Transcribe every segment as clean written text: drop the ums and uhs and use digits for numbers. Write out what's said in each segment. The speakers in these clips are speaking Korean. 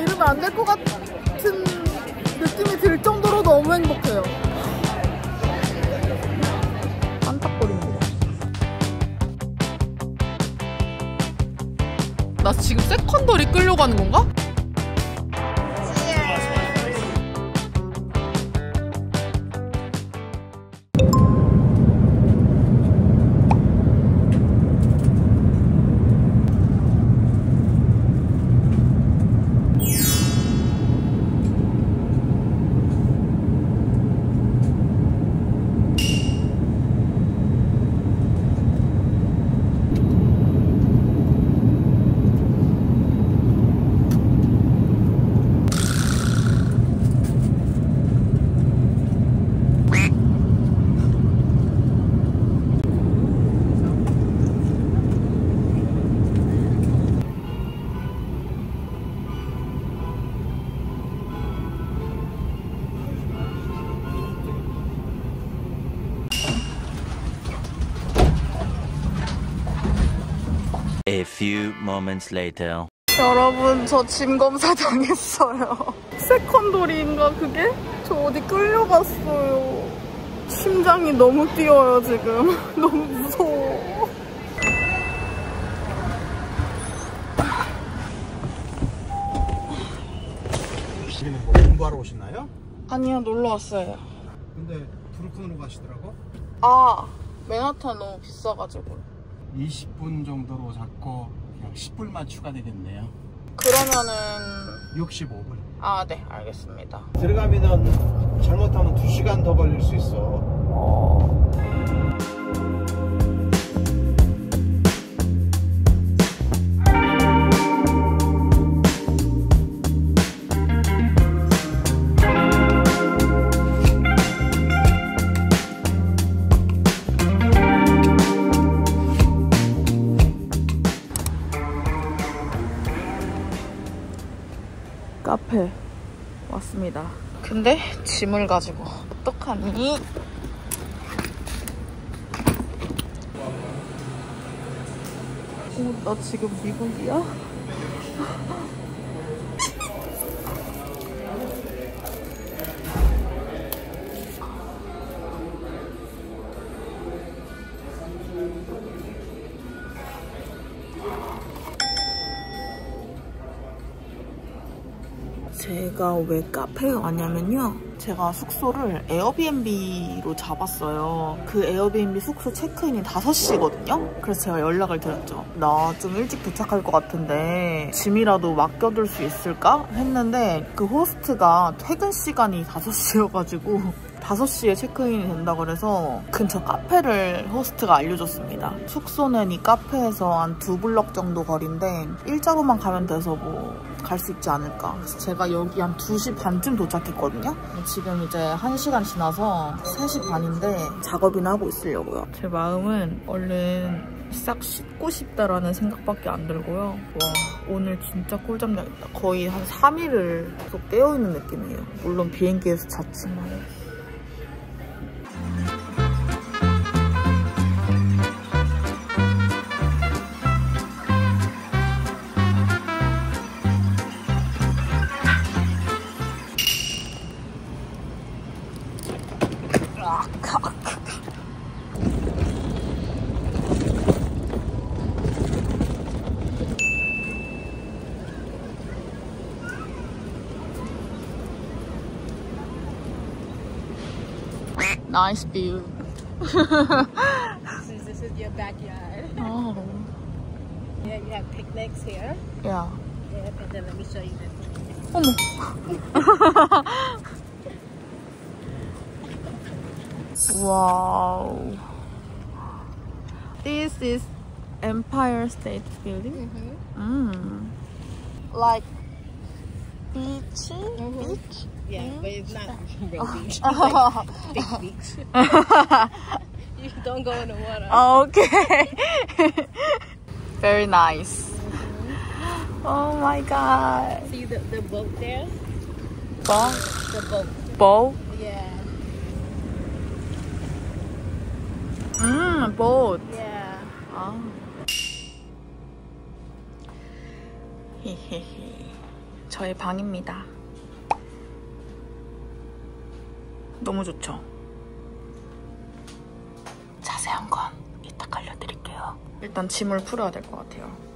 이러면 안 될 것 같은 느낌이 들 정도로 너무 행복해요. 깜빡거립니다. 나 지금 세컨더리 끌려고 하는 건가? A few moments later. 여러분, 저 짐 검사 당했어요. 세컨돌이인가 그게? 저 어디 끌려갔어요. 심장이 너무 뛰어요 지금. 너무 무서워. 여기는 뭐 공부하러 오시나요? 아니요, 놀러 왔어요. 근데 브루클린으로 가시더라고? 아, 맨하탄 너무 비싸가지고. 20분 정도로 잡고 그냥 10불만 추가되겠네요. 그러면은 65불. 아, 네, 알겠습니다. 들어가면 잘못하면 2시간 더 걸릴 수 있어. 카페 왔습니다. 근데 짐을 가지고 어떡하니? 나 지금 미국이야? 제가 왜 카페에 왔냐면요, 제가 숙소를 에어비앤비로 잡았어요. 그 에어비앤비 숙소 체크인이 5시거든요? 그래서 제가 연락을 드렸죠. 나 좀 일찍 도착할 것 같은데 짐이라도 맡겨둘 수 있을까? 했는데 그 호스트가 퇴근 시간이 5시여가지고 5시에 체크인이 된다 그래서 근처 카페를 호스트가 알려줬습니다. 숙소는 이 카페에서 한 2블럭 정도 거리인데 일자로만 가면 돼서 뭐 갈 수 있지 않을까. 그래서 제가 여기 한 2시 반쯤 도착했거든요. 지금 이제 1시간 지나서 3시 반인데 작업이나 하고 있으려고요. 제 마음은 얼른 싹 씻고 싶다라는 생각밖에 안 들고요. 와, 오늘 진짜 꿀잠 자겠다. 거의 한 3일을 계속 깨어있는 느낌이에요. 물론 비행기에서 잤지만. Nice view. This is your backyard. Oh. Yeah, you have picnics here. Yeah. Yeah, and then let me show you this. 어머. Wow. This is Empire State Building. Like beach. Beach. Yeah, but it's not real beach. It's like big beach. You don't go in the water. Okay. Very nice. Oh my god. See the boat there? Boat? The boat. Boat? Yeah. Boat. Yeah. 아. 헤헤헤. 저의 방입니다. 너무 좋죠? 자세한 건 이따 알려드릴게요. 일단 짐을 풀어야 될 것 같아요.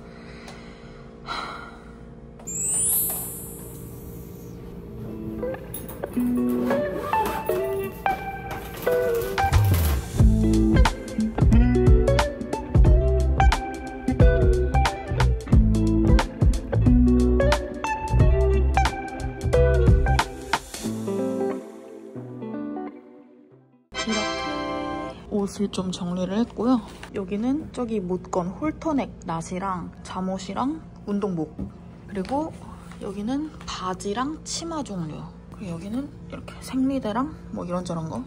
옷을 좀 정리를 했고요. 여기는 저기 못건 홀터넥 나시랑 잠옷이랑 운동복, 그리고 여기는 바지랑 치마 종류, 그리고 여기는 이렇게 생리대랑 뭐 이런저런 거.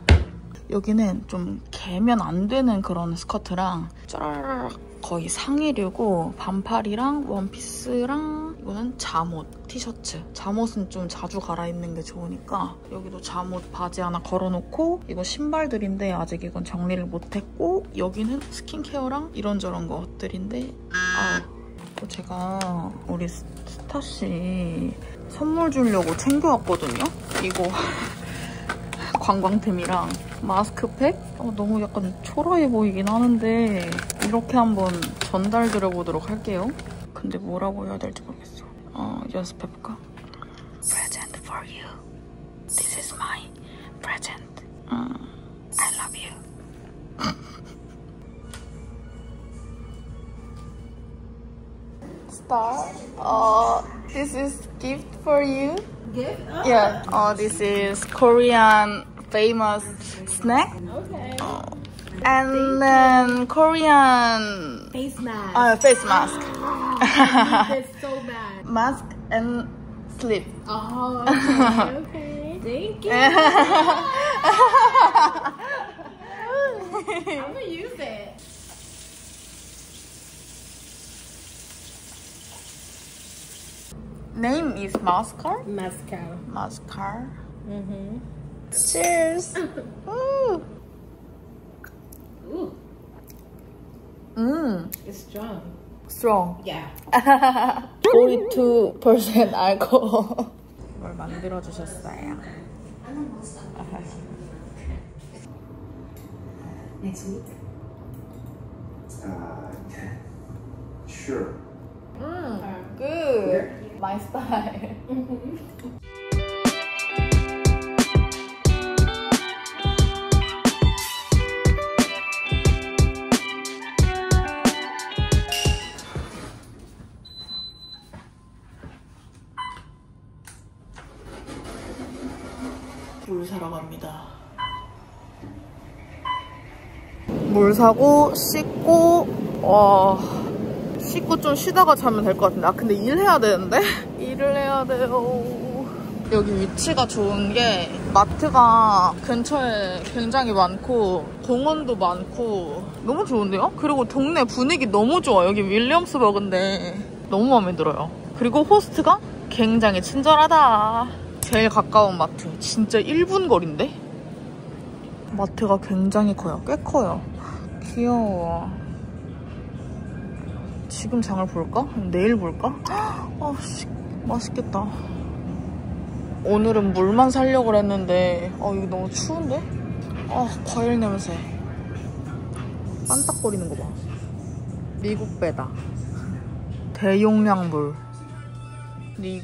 여기는 좀 개면 안 되는 그런 스커트랑 쩌라락 거의 상의류고, 반팔이랑 원피스랑 이거는 잠옷, 티셔츠. 잠옷은 좀 자주 갈아입는 게 좋으니까 여기도 잠옷 바지 하나 걸어놓고, 이거 신발들인데 아직 이건 정리를 못했고, 여기는 스킨케어랑 이런저런 것들인데, 이거 제가 우리 스타씨 선물 주려고 챙겨왔거든요. 이거 관광템이랑 마스크팩? 너무 약간 초라해 보이긴 하는데 이렇게 한번 전달드려보도록 할게요. 근데 뭐라고 해야 될지 모르겠어. 연습해볼까? Present for you. This is my present. I love you. Star. This is gift for you. Gift? Oh. Yeah. This is Korean famous snack. Okay. And then Korean Face mask. face mask. I need this so bad. Mask and sleep. Oh, okay. Okay. Thank you. I'm gonna use it. Name is Mascar. Mascara. Mascar. Mm-hmm. Cheers. Ooh. Ooh, Mm. it's strong. Strong. Yeah. 42% 알코올. 뭘 만들어 주셨어요? Next week. 10. Sure. Good. My style. 물 사러 갑니다. 물 사고 씻고 씻고 좀 쉬다가 자면 될 것 같은데. 근데 일해야 되는데? 일을 해야 돼요. 여기 위치가 좋은 게 마트가 근처에 굉장히 많고 공원도 많고 너무 좋은데요? 그리고 동네 분위기 너무 좋아. 여기 윌리엄스버그인데 너무 마음에 들어요. 그리고 호스트가 굉장히 친절하다. 제일 가까운 마트. 진짜 1분 거리인데? 마트가 굉장히 커요. 꽤 커요. 귀여워. 지금 장을 볼까? 내일 볼까? 맛있겠다. 오늘은 물만 사려고 했는데 이거 너무 추운데? 과일 냄새. 빤딱거리는 거 봐. 미국 배다. 대용량 물. 근데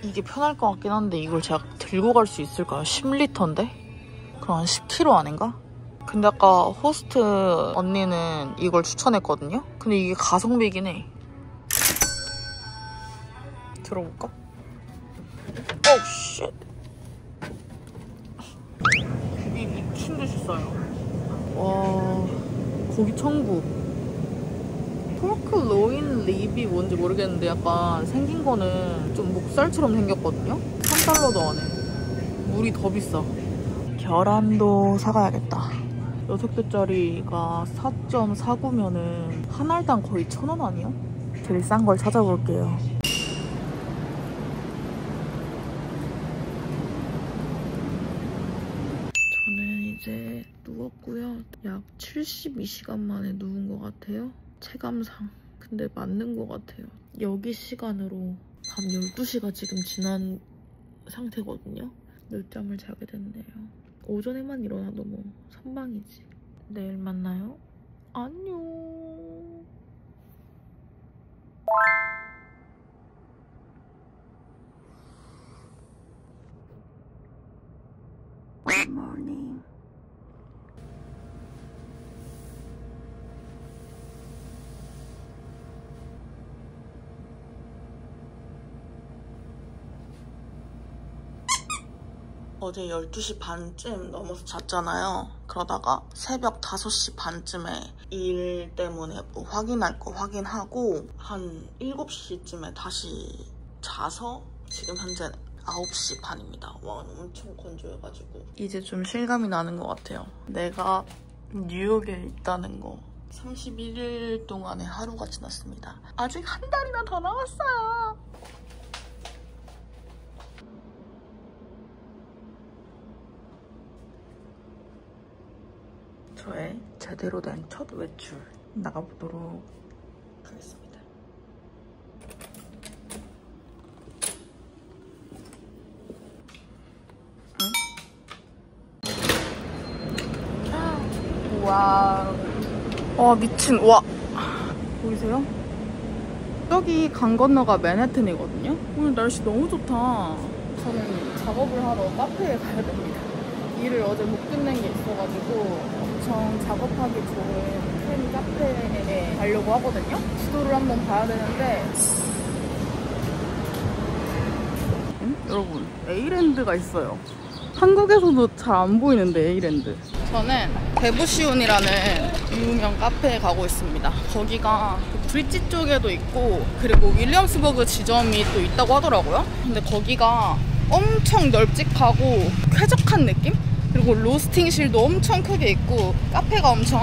이게 편할 것 같긴 한데 이걸 제가 들고 갈 수 있을까요? 10리터인데? 그럼 한 10kg 아닌가? 근데 아까 호스트 언니는 이걸 추천했거든요? 근데 이게 가성비긴 해. 들어볼까? 쉣. 이 미친듯이 싸요. 와, 고기 천국. 포크 로인 립이 뭔지 모르겠는데 약간 생긴 거는 좀 목살처럼 생겼거든요? 3달러도 안 해. 물이 더 비싸. 계란도 사가야겠다. 6개짜리가 4.49면은 한 알당 거의 1,000원 아니야? 제일 싼 걸 찾아볼게요. 저는 이제 누웠고요. 약 72시간 만에 누운 것 같아요. 체감상. 근데 맞는 것 같아요. 여기 시간으로 밤 12시가 지금 지난 상태거든요. 늦잠을 자게 됐네요. 오전에만 일어나도 뭐 선방이지. 내일 만나요. 안녕. Good morning. 어제 12시 반쯤 넘어서 잤잖아요. 그러다가 새벽 5시 반쯤에 일 때문에 뭐 확인할 거 확인하고 한 7시쯤에 다시 자서 지금 현재 9시 반입니다. 와, 엄청 건조해가지고 이제 좀 실감이 나는 것 같아요. 내가 뉴욕에 있다는 거. 31일 동안의 하루가 지났습니다. 아직 한 달이나 더 남았어요. 저의 제대로 된 첫 외출 나가보도록 하겠습니다. 와우. 와, 미친. 와. 보이세요? 저기 강 건너가 맨해튼이거든요? 오늘 날씨 너무 좋다. 저는 작업을 하러 카페에 가야 됩니다. 일을 어제 못 끝낸 게 있어가지고 엄청 작업하기 좋은 큰 카페에 가려고 하거든요? 지도를 한번 봐야 되는데 여러분, 에이랜드가 있어요. 한국에서도 잘 안 보이는데, 에이랜드. 저는 데부시온이라는 유명 카페에 가고 있습니다. 거기가 브릿지 쪽에도 있고 그리고 윌리엄스버그 지점이 또 있다고 하더라고요. 근데 거기가 엄청 널찍하고 쾌적한 느낌? 그리고 로스팅실도 엄청 크게 있고 카페가 엄청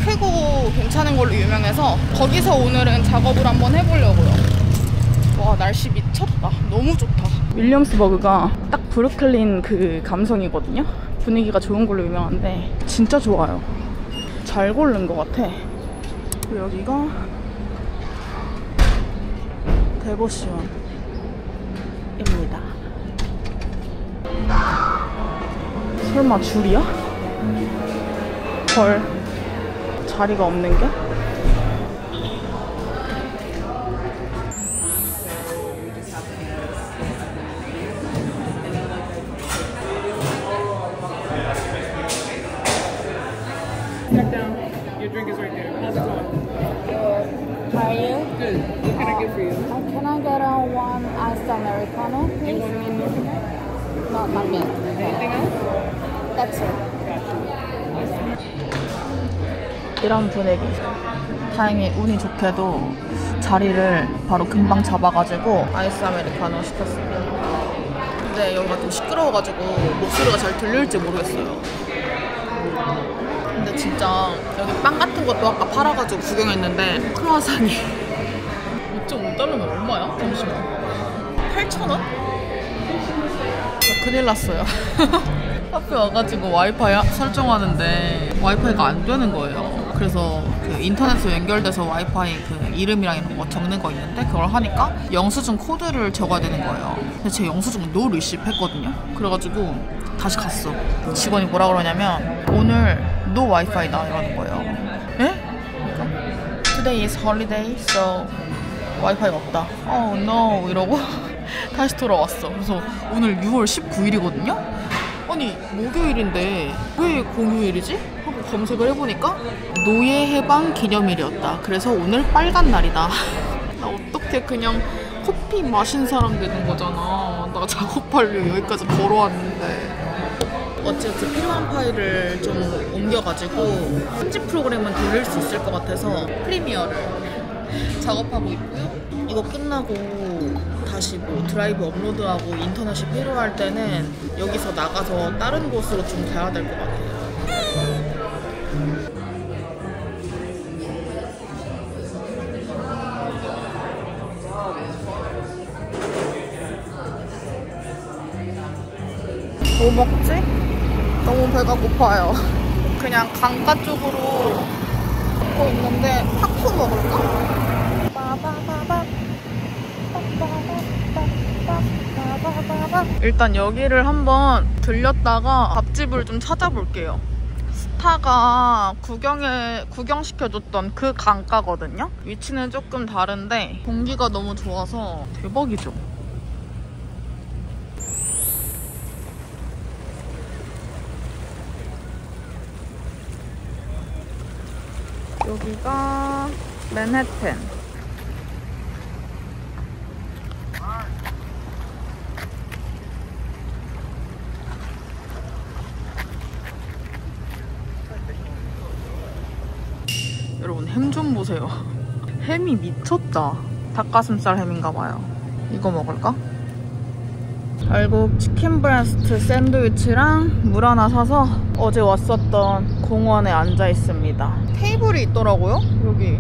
크고 괜찮은 걸로 유명해서 거기서 오늘은 작업을 한번 해보려고요. 와, 날씨 미쳤다. 너무 좋다. 윌리엄스버그가 딱 브루클린 그 감성이거든요. 분위기가 좋은 걸로 유명한데 진짜 좋아요. 잘 고른 것 같아. 그리고 여기가 데보시온입니다. 설마 줄이야? 헐, 자리가 없는 게? Your drink is right there. How's it going? How are you? Good. What can I get for you? Can I get one iced Americano, You please? want one more? No, not yet. Anything else? That's it. 이런 분위기. 다행히 운이 좋게도 자리를 바로 금방 잡아가지고 아이스 아메리카노 시켰습니다. 근데 여기가 좀 시끄러워가지고 목소리가 잘 들릴지 모르겠어요. 근데 진짜 여기 빵 같은 것도 아까 팔아가지고 구경했는데 크루아상이 5.5달러면 얼마야? 잠시만. 8,000원? 큰일 났어요. 카페 와가지고 와이파이 설정하는데 와이파이가 안 되는 거예요. 그래서 그 인터넷으로 연결돼서 와이파이 그 이름이랑 이런 거 적는 거 있는데 그걸 하니까 영수증 코드를 적어야 되는 거예요. 근데 제 영수증은 no receipt 했거든요. 그래가지고 다시 갔어. 직원이 뭐라 그러냐면 오늘 no 와이파이다 이러는 거예요. 에? 그러니까 Today is holiday, so 와이파이가 없다. Oh no 이러고 다시 돌아왔어. 그래서 오늘 6월 19일이거든요? 아니 목요일인데 왜 공휴일이지? 하고 검색을 해보니까 노예 해방 기념일이었다. 그래서 오늘 빨간 날이다. 나 어떻게 그냥 커피 마신 사람 되는 거잖아. 나 작업하려고 여기까지 걸어왔는데. 어쨌든 필요한 파일을 좀 옮겨가지고 편집 프로그램은 돌릴 수 있을 것 같아서 프리미어를 작업하고 있고요. 이거 끝나고 다시 뭐 드라이브 업로드하고 인터넷이 필요할 때는 여기서 나가서 다른 곳으로 좀 가야 될 것 같아요. 뭐 먹지? 너무 배가 고파요. 그냥 강가 쪽으로 걷고 있는데 타코 먹을까? 빠바바바 빠바바 일단 여기를 한번 들렸다가 밥집을 좀 찾아볼게요. 스타가 구경시켜줬던 그 강가거든요. 위치는 조금 다른데 공기가 너무 좋아서 대박이죠. 여기가 맨해튼. 여러분 햄 좀 보세요. 햄이 미쳤다. 닭가슴살 햄인가봐요. 이거 먹을까? 결국 치킨 브레스트 샌드위치랑 물 하나 사서 어제 왔었던 공원에 앉아 있습니다. 테이블이 있더라고요. 여기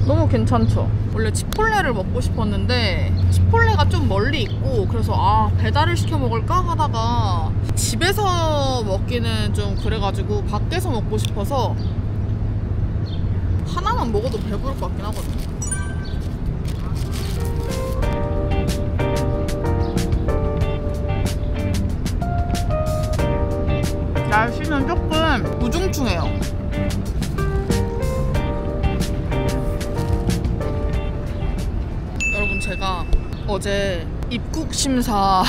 너무 괜찮죠? 원래 치폴레를 먹고 싶었는데 치폴레가 좀 멀리 있고 그래서 배달을 시켜 먹을까 하다가 집에서 먹기는 좀 그래가지고 밖에서 먹고 싶어서 하나만 먹어도 배부를 것 같긴 하거든요. 날씨는 조금 우중충해요. 여러분 제가 어제 입국 심사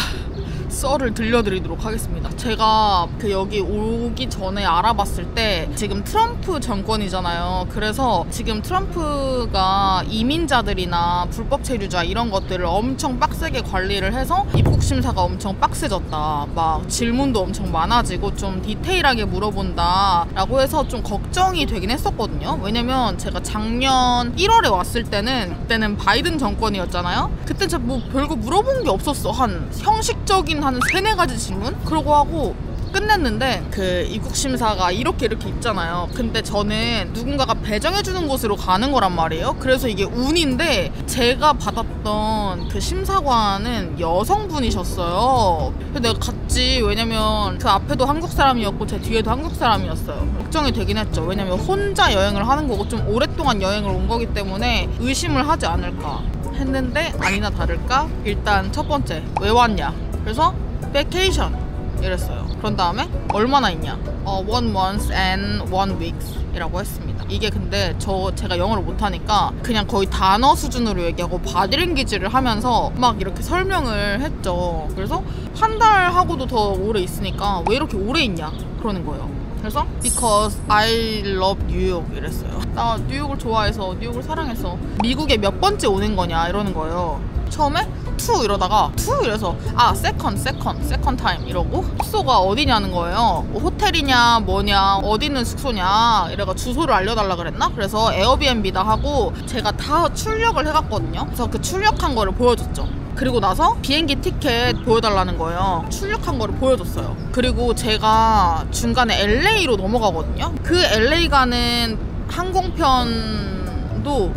썰을 들려드리도록 하겠습니다. 제가 여기 오기 전에 알아봤을 때 지금 트럼프 정권이잖아요. 그래서 지금 트럼프가 이민자들이나 불법 체류자 이런 것들을 엄청 빡세게 관리를 해서 입국 심사가 엄청 빡세졌다. 막 질문도 엄청 많아지고 좀 디테일하게 물어본다 라고 해서 좀 걱정이 되긴 했었거든요. 왜냐면 제가 작년 1월에 왔을 때는 그때는 바이든 정권이었잖아요. 그때 진짜 뭐 별거 물어본 게 없었어. 한 형식적인 한 3-4가지 질문? 그러고 하고 끝냈는데 그 입국심사가 이렇게 있잖아요. 근데 저는 누군가가 배정해주는 곳으로 가는 거란 말이에요. 그래서 이게 운인데 제가 받았던 그 심사관은 여성분이셨어요. 근데 내가 갔지. 왜냐면 그 앞에도 한국 사람이었고 제 뒤에도 한국 사람이었어요. 걱정이 되긴 했죠. 왜냐면 혼자 여행을 하는 거고 좀 오랫동안 여행을 온 거기 때문에 의심을 하지 않을까 했는데 아니나 다를까 일단 첫 번째 왜 왔냐 그래서 vacation 이랬어요. 그런 다음에 얼마나 있냐 1 month and 1 weeks 이라고 했습니다. 이게 근데 제가 영어를 못하니까 그냥 거의 단어 수준으로 얘기하고 바디랭귀지를 하면서 막 이렇게 설명을 했죠. 그래서 한 달 하고도 더 오래 있으니까 왜 이렇게 오래 있냐 그러는 거예요. 그래서 because I love 뉴욕 이랬어요. 나 뉴욕을 좋아해서 뉴욕을 사랑해서 미국에 몇 번째 오는 거냐 이러는 거예요. 처음에 2 이러다가 2 이래서 second time 이러고 숙소가 어디냐는 거예요. 뭐 호텔이냐 뭐냐 어디 있는 숙소냐 이래가 주소를 알려달라 그랬나? 그래서 에어비앤비다 하고 제가 다 출력을 해갔거든요. 그래서 그 출력한 거를 보여줬죠. 그리고 나서 비행기 티켓 보여달라는 거예요. 출력한 거를 보여줬어요. 그리고 제가 중간에 LA로 넘어가거든요. 그 LA 가는 항공편도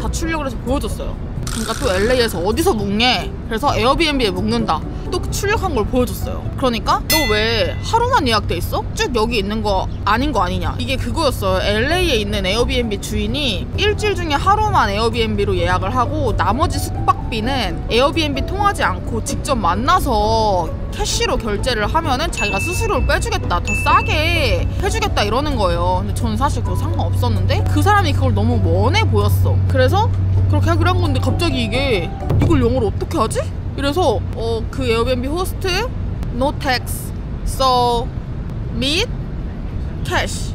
다 출력을 해서 보여줬어요. 그러니까 또 LA에서 어디서 묵냐? 그래서 에어비앤비에 묵는다. 또 출력한 걸 보여줬어요. 그러니까 너 왜 하루만 예약돼 있어? 쭉 여기 있는 거 아닌 거 아니냐? 이게 그거였어요. LA에 있는 에어비앤비 주인이 일주일 중에 하루만 에어비앤비로 예약을 하고 나머지 숙박비는 에어비앤비 통하지 않고 직접 만나서 캐시로 결제를 하면은 자기가 수수료를 빼주겠다, 더 싸게 해주겠다 이러는 거예요. 근데 저는 사실 그거 상관없었는데 그 사람이 그걸 너무 원해 보였어. 그래서 그렇게 하기로 한 건데 갑자기 이걸 영어로 어떻게 하지? 이래서 그 에어비앤비 호스트 no tax, so meet cash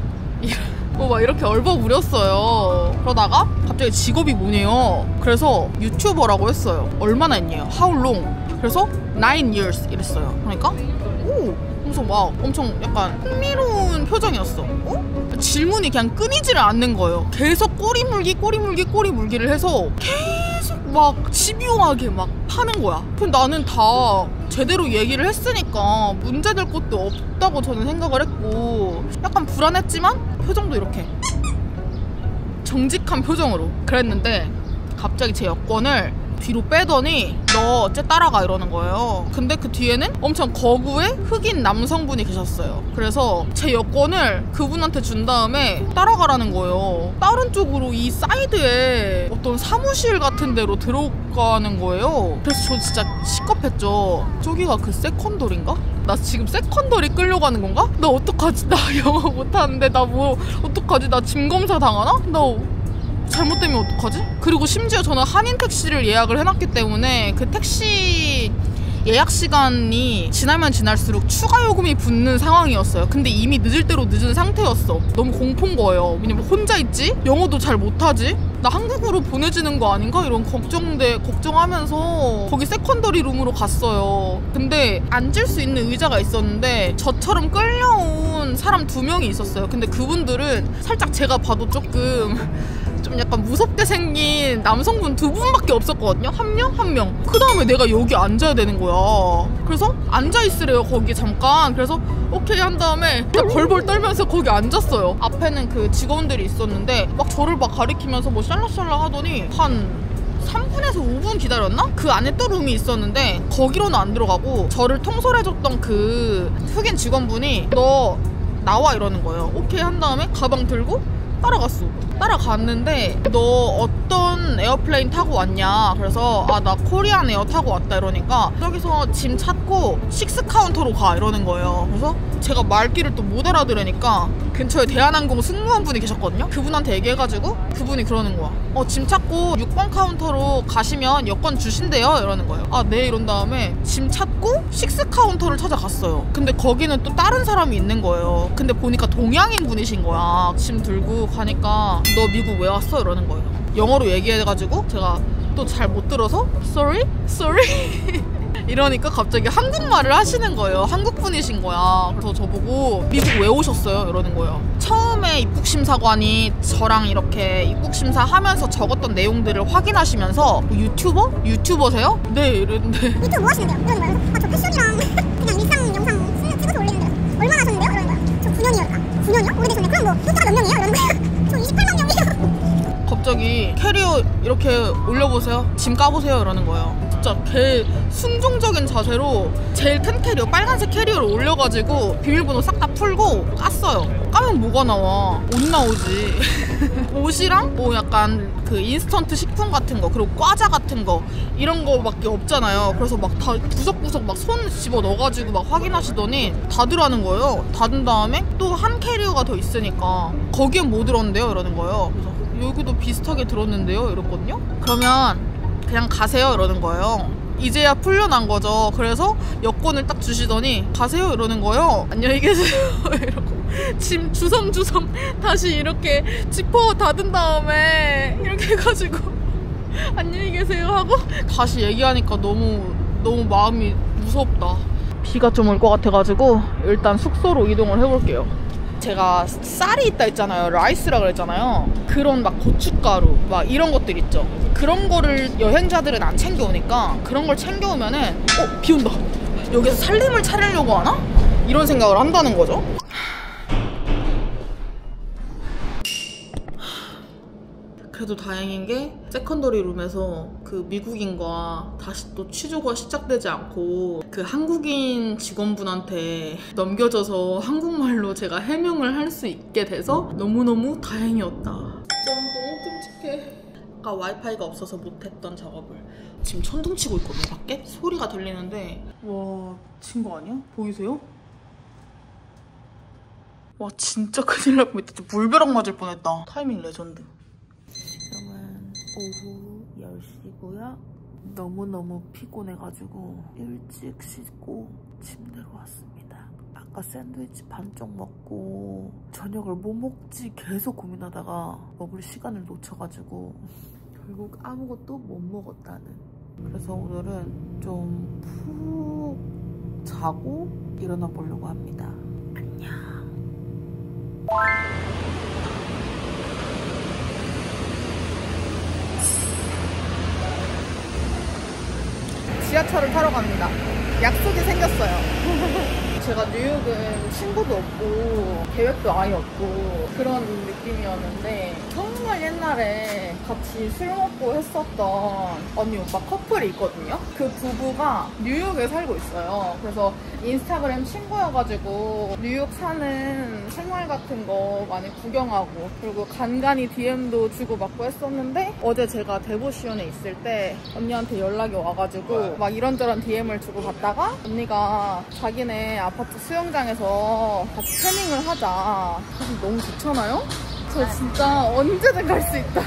막 이렇게 얼버무렸어요. 그러다가 갑자기 직업이 뭐냐요. 그래서 유튜버라고 했어요. 얼마나 했냐요. How long? 그래서 9 years 이랬어요. 그러니까 그래서 막 엄청 약간 흥미로운 표정이었어. 질문이 그냥 끊이지를 않는 거예요. 계속 꼬리물기를 해서 계속 막 집요하게 막 파는 거야. 그럼 나는 다 제대로 얘기를 했으니까 문제될 것도 없다고 저는 생각을 했고 약간 불안했지만 표정도 이렇게 정직한 표정으로 그랬는데 갑자기 제 여권을 뒤로 빼더니 너 어째 따라가 이러는 거예요. 근데 그 뒤에는 엄청 거구의 흑인 남성분이 계셨어요. 그래서 제 여권을 그분한테 준 다음에 따라가라는 거예요. 다른 쪽으로 이 사이드에 어떤 사무실 같은 데로 들어가는 거예요. 그래서 저 진짜 시겁했죠. 저기가 그 세컨더리인가? 나 지금 세컨더리 끌려가는 건가? 나 어떡하지? 나 영어 못하는데 나 뭐 어떡하지? 나 짐검사 당하나? 나 잘못되면 어떡하지? 그리고 심지어 저는 한인 택시를 예약을 해놨기 때문에 그 택시 예약 시간이 지나면 지날수록 추가 요금이 붙는 상황이었어요. 근데 이미 늦을 대로 늦은 상태였어. 너무 공포인 거예요. 왜냐면 혼자 있지? 영어도 잘 못하지? 나 한국으로 보내지는 거 아닌가? 이런 걱정하면서 거기 세컨더리 룸으로 갔어요. 근데 앉을 수 있는 의자가 있었는데 저처럼 끌려온 사람 2명이 있었어요. 근데 그분들은 살짝 제가 봐도 좀 약간 무섭게 생긴 남성분 2분밖에 없었거든요. 한 명. 그 다음에 내가 여기 앉아야 되는 거야. 그래서 앉아있으래요, 거기 잠깐. 그래서 오케이 한 다음에 그냥 벌벌 떨면서 거기 앉았어요. 앞에는 그 직원들이 있었는데 막 저를 막 가리키면서 뭐 샬라샬라 하더니 한 3분에서 5분 기다렸나? 그 안에 또 룸이 있었는데 거기로는 안 들어가고 저를 통솔해줬던 그 흑인 직원분이 너 나와 이러는 거예요. 오케이 한 다음에 가방 들고 따라갔는데 너 어떤 에어플레인 타고 왔냐? 그래서 아 나 코리안 에어 타고 왔다 이러니까 저기서 짐 찾고 6 카운터로 가 이러는 거예요. 그래서 제가 말귀를 또 못 알아들으니까 근처에 대한항공 승무원분이 계셨거든요. 그분한테 얘기해가지고 그분이 그러는 거야. 짐 찾고 6번 카운터로 가시면 여권 주신대요 이러는 거예요. 아 네 이런 다음에 짐 찾고 6 카운터를 찾아갔어요. 근데 거기는 또 다른 사람이 있는 거예요. 근데 보니까 동양인 분이신 거야. 짐 들고 가니까 너 미국 왜 왔어? 이러는 거예요. 영어로 얘기해가지고 제가 또 잘 못 들어서 sorry 이러니까 갑자기 한국말을 하시는 거예요. 한국분이신 거야. 그래서 저보고 미국 왜 오셨어요? 이러는 거예요. 처음에 입국심사관이 저랑 이렇게 입국심사 하면서 적었던 내용들을 확인하시면서 뭐 유튜버세요? 네 이랬는데 유튜브 뭐 하시는데요? 이러는 거예요. 저 패션이랑 그냥 일상 영상 찍어서 올리는데 얼마나 하셨는데요? 이러는 거예요. 저 9년이요. 9년이요? 오래되셨네. 그럼 뭐 구독자가 몇 명이에요? 이러는 거예요. 저 28만 명이에요. 갑자기 캐리어 이렇게 올려보세요. 짐 까보세요 이러는 거예요. 진짜 개 순종적인 자세로 제일 큰 캐리어 빨간색 캐리어를 올려가지고 비밀번호 싹 다 풀고 깠어요. 까면 뭐가 나와? 옷 나오지. 옷이랑 뭐 약간 그 인스턴트 식품 같은 거 그리고 과자 같은 거 이런 거밖에 없잖아요. 그래서 막 다 구석구석 막 손 집어 넣어가지고 막 확인하시더니 닫으라는 거예요. 닫은 다음에 또 한 캐리어가 더 있으니까 거기엔 뭐 들었는데요? 이러는 거예요. 그래서 여기도 비슷하게 들었는데요? 이랬거든요. 그러면 그냥 가세요 이러는 거예요. 이제야 풀려난 거죠. 그래서 여권을 딱 주시더니 가세요 이러는 거예요. 안녕히 계세요 이러고 짐 주섬주섬 다시 이렇게 지퍼 닫은 다음에 이렇게 해가지고 안녕히 계세요 하고 다시 얘기하니까 너무 마음이 무섭다. 비가 좀 올 것 같아가지고 일단 숙소로 이동을 해볼게요. 제가 쌀이 있다 했잖아요. 라이스라 그랬잖아요. 그런 막 고춧가루 막 이런 것들 있죠. 그런 거를 여행자들은 안 챙겨오니까 그런 걸 챙겨오면은 비 온다. 여기서 살림을 차리려고 하나? 이런 생각을 한다는 거죠. 그래도 다행인 게 세컨더리 룸에서 그 미국인과 다시 또 취조가 시작되지 않고 그 한국인 직원분한테 넘겨져서 한국말로 제가 해명을 할 수 있게 돼서 너무너무 다행이었다. 진짜 너무 끔찍해. 아까 와이파이가 없어서 못했던 작업을 지금 천둥치고 있거든요. 밖에 소리가 들리는데 와 미친 거 아니야? 보이세요? 와 진짜 큰일 날 뻔했다. 물벼락 맞을 뻔했다. 타이밍 레전드. 지금은 오후 10시고요. 너무너무 피곤해가지고 일찍 씻고 침대로 왔습니다. 아까 샌드위치 반쪽 먹고 저녁을 뭐 먹지 계속 고민하다가 먹을 시간을 놓쳐가지고 결국 아무것도 못 먹었다는. 그래서 오늘은 좀 푹 자고 일어나 보려고 합니다. 안녕. 지하철을 타러 갑니다. 약속이 생겼어요. 제가 뉴욕은 친구도 없고 계획도 아예 없고 그런 느낌이었는데 정말 옛날에 같이 술 먹고 했었던 언니 오빠 커플이 있거든요. 그 부부가 뉴욕에 살고 있어요. 그래서 인스타그램 친구여가지고 뉴욕 사는 생활 같은 거 많이 구경하고 그리고 간간히 DM도 주고받고 했었는데 어제 제가 데보시온에 있을 때 언니한테 연락이 와가지고 막 이런저런 DM을 주고받다가 언니가 자기네 아파트 수영장에서 같이 태닝을 하자. 사실 너무 좋잖아요? 저 진짜 언제든 갈 수 있다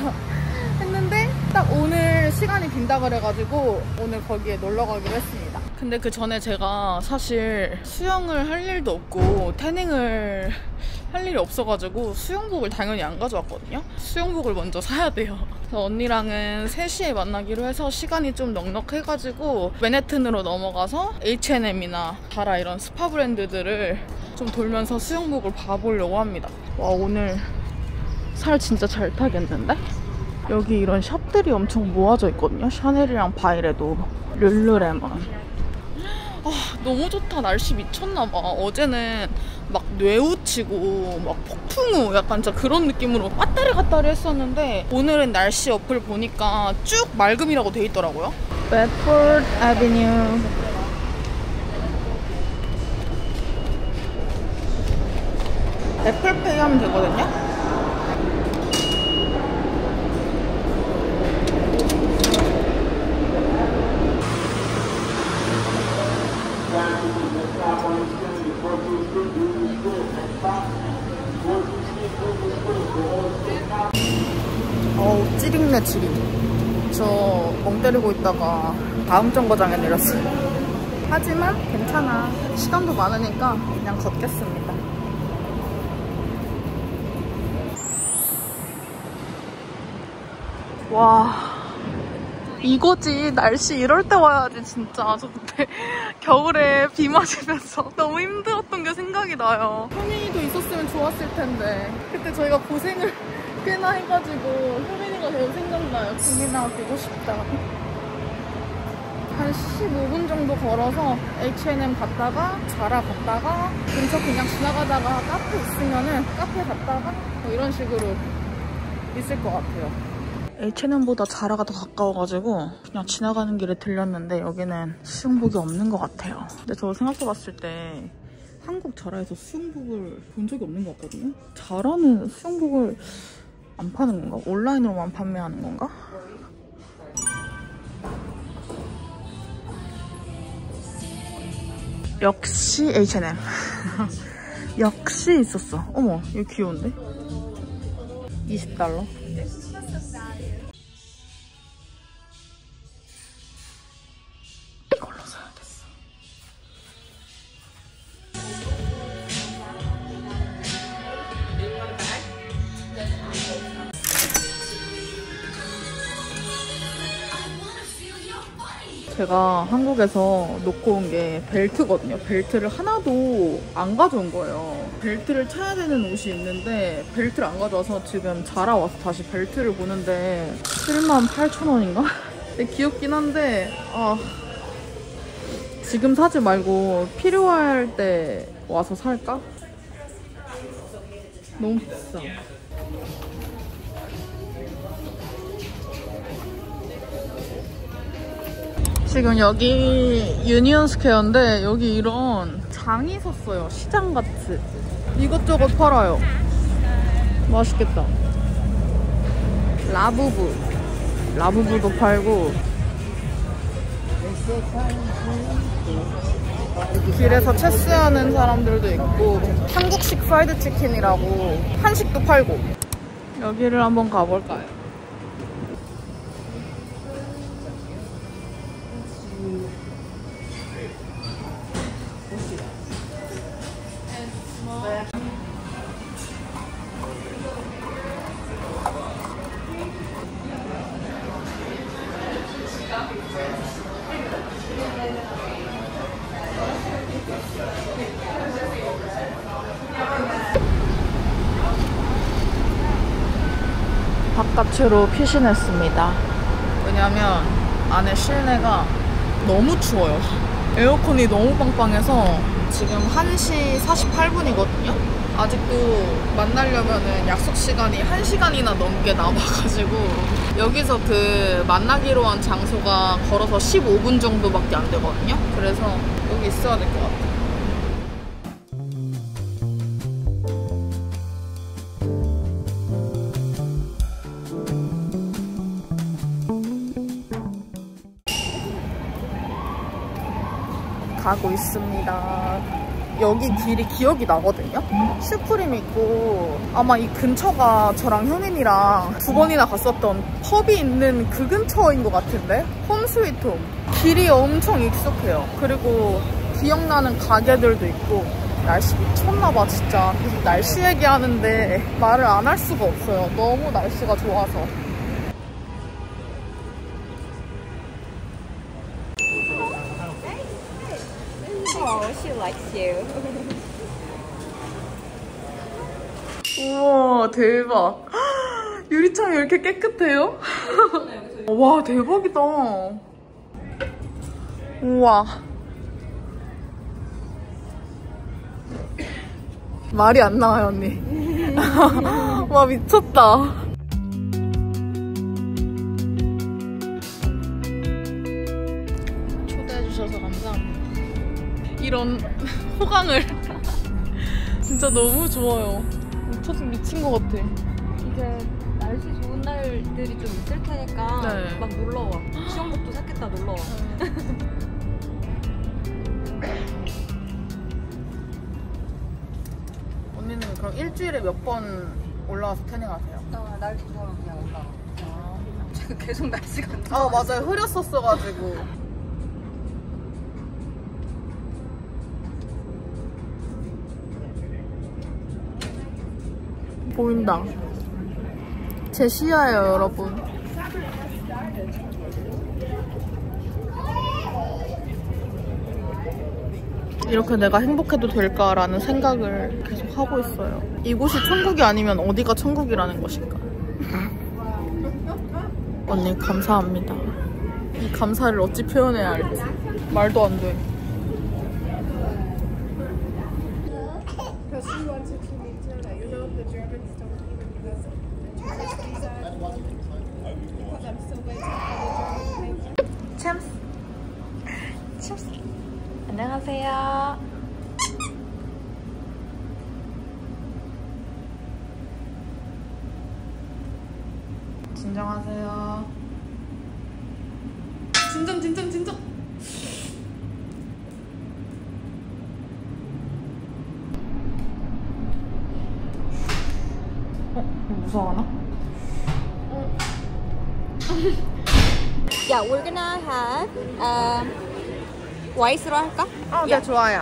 했는데 딱 오늘 시간이 빈다 그래가지고 오늘 거기에 놀러 가기로 했습니다. 근데 그 전에 제가 사실 수영을 할 일도 없고 태닝을 할 일이 없어가지고 수영복을 당연히 안 가져왔거든요. 수영복을 먼저 사야 돼요. 그래서 언니랑은 3시에 만나기로 해서 시간이 좀 넉넉해가지고 맨해튼으로 넘어가서 H&M이나 자라 이런 스파 브랜드들을 좀 돌면서 수영복을 봐보려고 합니다. 와, 오늘 살 진짜 잘 타겠는데? 여기 이런 샵들이 엄청 모아져 있거든요. 샤넬이랑 바이레도, 룰루레몬. 아, 너무 좋다. 날씨 미쳤나봐. 어제는 막 뇌우치고 막 폭풍우 약간 진짜 그런 느낌으로 왔다리 갔다리 했었는데 오늘은 날씨 어플 보니까 쭉 맑음이라고 돼 있더라고요. 베드포드 애비뉴. 애플페이 하면 되거든요. 어우, 찌릿네 찌릿. 저 멍 때리고 있다가 다음 정거장에 내렸어요. 하지만 괜찮아. 시간도 많으니까 그냥 걷겠습니다. 와, 이거지. 날씨 이럴 때 와야지 진짜. 저 그때 겨울에 비 맞으면서 너무 힘들었던 게 생각이 나요. 효민이도 있었으면 좋았을 텐데 그때 저희가 고생을 꽤나 해가지고 효민이가 계속 생각나요. 국민아 보고 싶다. 한 15분 정도 걸어서 H&M 갔다가 자라 갔다가 근처 그냥 지나가다가 카페 있으면은 카페 갔다가 뭐 이런 식으로 있을 것 같아요. H&M보다 자라가 더 가까워가지고 그냥 지나가는 길에 들렸는데 여기는 수영복이 없는 것 같아요. 근데 저 생각해봤을 때 한국 자라에서 수영복을 본 적이 없는 것 같거든요. 자라는 수영복을 안 파는 건가? 온라인으로만 판매하는 건가? 역시 H&M. 역시 있었어. 어머, 이거 귀여운데? $20. 이걸로 사야겠어. 제가 한국에서 놓고 온 게 벨트거든요. 벨트를 하나도 안 가져온 거예요. 벨트를 차야 되는 옷이 있는데 벨트를 안 가져와서 지금 자라 와서 다시 벨트를 보는데 78,000원인가? 근데 귀엽긴 한데 지금 사지 말고 필요할 때 와서 살까? 너무 비싸. 지금 여기 유니온 스퀘어인데 여기 이런 장이 섰어요. 시장같이. 이것저것 팔아요. 맛있겠다. 라부부도 팔고 길에서 체스하는 사람들도 있고 한국식 프라이드 치킨이라고 한식도 팔고. 여기를 한번 가볼까요? 바깥으로 피신했습니다. 왜냐면 안에 실내가 너무 추워요. 에어컨이 너무 빵빵해서 지금 1시 48분이거든요. 아직도 만나려면은 약속 시간이 1시간이나 넘게 남아가지고 여기서 그 만나기로 한 장소가 걸어서 15분 정도밖에 안 되거든요. 그래서 여기 있어야 될 것 같아요. 가고 있습니다. 여기 길이 기억이 나거든요. 슈프림 있고 아마 이 근처가 저랑 효민이랑 2번이나 갔었던 펍이 있는 그 근처인 것 같은데? 홈 스위트 홈. 길이 엄청 익숙해요. 그리고 기억나는 가게들도 있고. 날씨 미쳤나봐 진짜. 계속 날씨 얘기하는데 말을 안 할 수가 없어요. 너무 날씨가 좋아서. Oh, she likes you. 우와 대박. 유리창이 왜 이렇게 깨끗해요? 와 대박이다. 우와 말이 안 나와요 언니. 와 미쳤다. 초대해주셔서 감사합니다. 이런 호강을 진짜 너무 좋아요. 미친 것 같아. 이제 날씨 좋은 날들이 좀 있을 테니까 네. 막 놀러와. 수영복도 샀겠다 놀러와. 언니는 그럼 일주일에 몇 번 올라와서 태닝하세요? 날씨 좋아요 그냥 올라와. 지금 계속 날씨가 안 아 맞아요. 흐렸었어가지고. 보인다. 제 시야예요 여러분. 이렇게 내가 행복해도 될까라는 생각을 계속 하고 있어요. 이곳이 천국이 아니면 어디가 천국이라는 것일까? 언니 감사합니다. 이 감사를 어찌 표현해야 할지 말도 안 돼. 챔스. 챔스. 안녕하세요. 진정하세요. 진정. 무서워하나? Yeah, we're gonna have 와이스로 할까? 네 좋아요.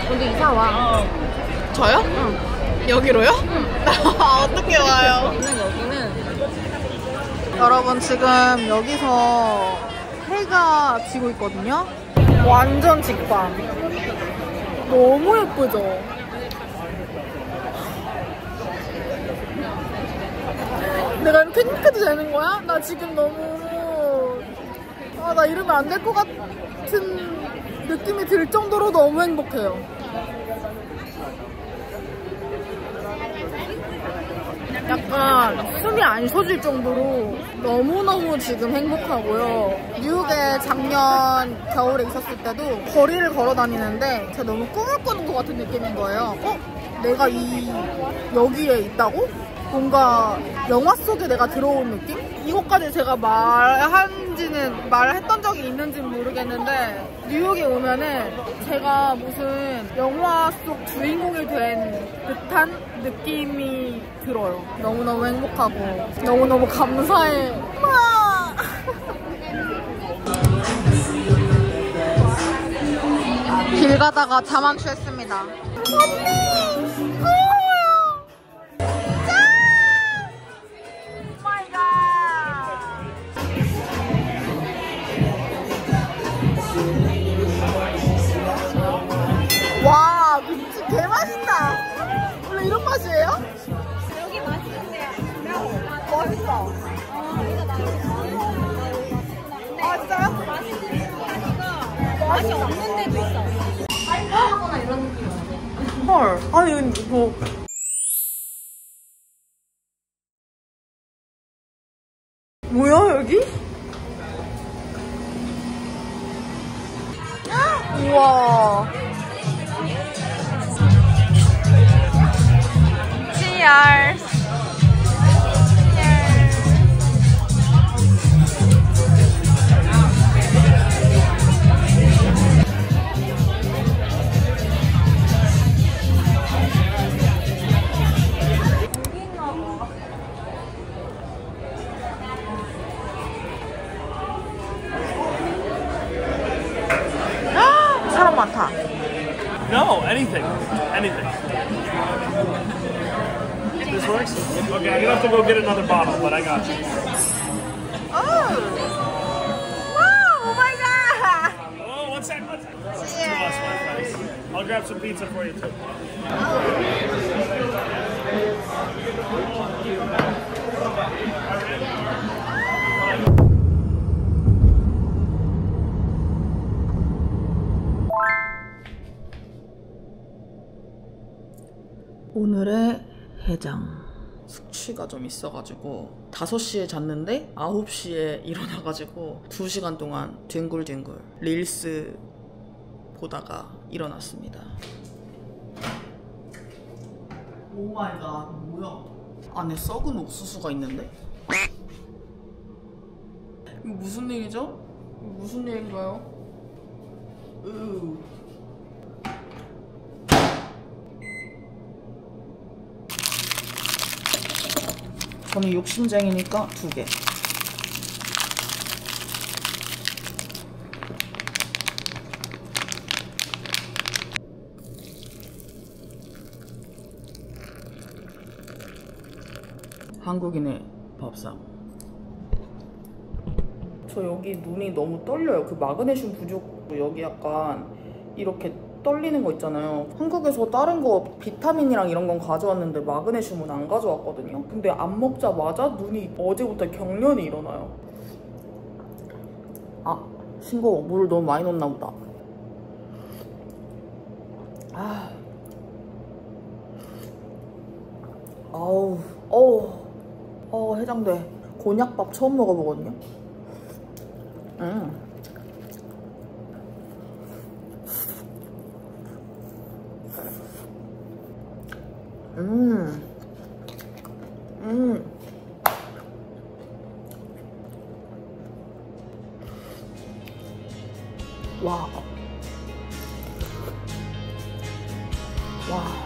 근데 이사 와. 저요? 응. 여기로요? 응. 어떻게 와요? 여기는 여러분 지금 여기서 해가 지고 있거든요. 완전 직방. 너무 예쁘죠? 내가 이렇게 행복해도 되는 거야? 나 지금 너무 나 이러면 안 될 것 같은 느낌이 들 정도로 너무 행복해요. 약간 숨이 안 쉬어질 정도로 너무너무 지금 행복하고요. 뉴욕에 작년 겨울에 있었을 때도 거리를 걸어 다니는데 제가 너무 꿈을 꾸는 것 같은 느낌인 거예요. 내가 여기에 있다고? 뭔가 영화 속에 내가 들어온 느낌? 이것까지 제가 말했던 적이 있는지는 모르겠는데 뉴욕에 오면은 제가 무슨 영화 속 주인공이 된 듯한 느낌이 들어요. 너무너무 행복하고 너무너무 감사해. 길 가다가 잠 안 취했습니다. 언니! 고마워요! 짠! 오마이갓! 맛이 없는 데도 있어. 빨강하거나 이런 느낌 아니야? 헐. 아니 이거 뭐야 여기? 우와. Cheers. 사람 많다. No, anything. Anything. This works? Okay, I'm gonna have to go get another bottle, but I got you. Oh. Wow, oh my god. Oh, one sec. That's two of us, my friends. I'll grab some pizza for you too. 오늘의 해장. 숙취가 좀 있어가지고 5시에 잤는데 9시에 일어나가지고 2시간 동안 뒹굴뒹굴 릴스 보다가 일어났습니다. 오 마이 갓, 뭐야? 안에 썩은 옥수수가 있는데? 이거 무슨 일이죠? 이거 무슨 일인가요? 저는 욕심쟁이니까 2개. 한국인의 밥상. 저 여기 눈이 너무 떨려요. 그 마그네슘 부족, 여기 약간 이렇게 떨리는 거 있잖아요. 한국에서 다른 거 비타민이랑 이런 건 가져왔는데 마그네슘은 안 가져왔거든요. 근데 안 먹자마자 눈이 어제부터 경련이 일어나요. 아, 싱거워. 물을 너무 많이 넣었나 보다. 아, 해장돼. 곤약밥 처음 먹어보거든요. 와. 와.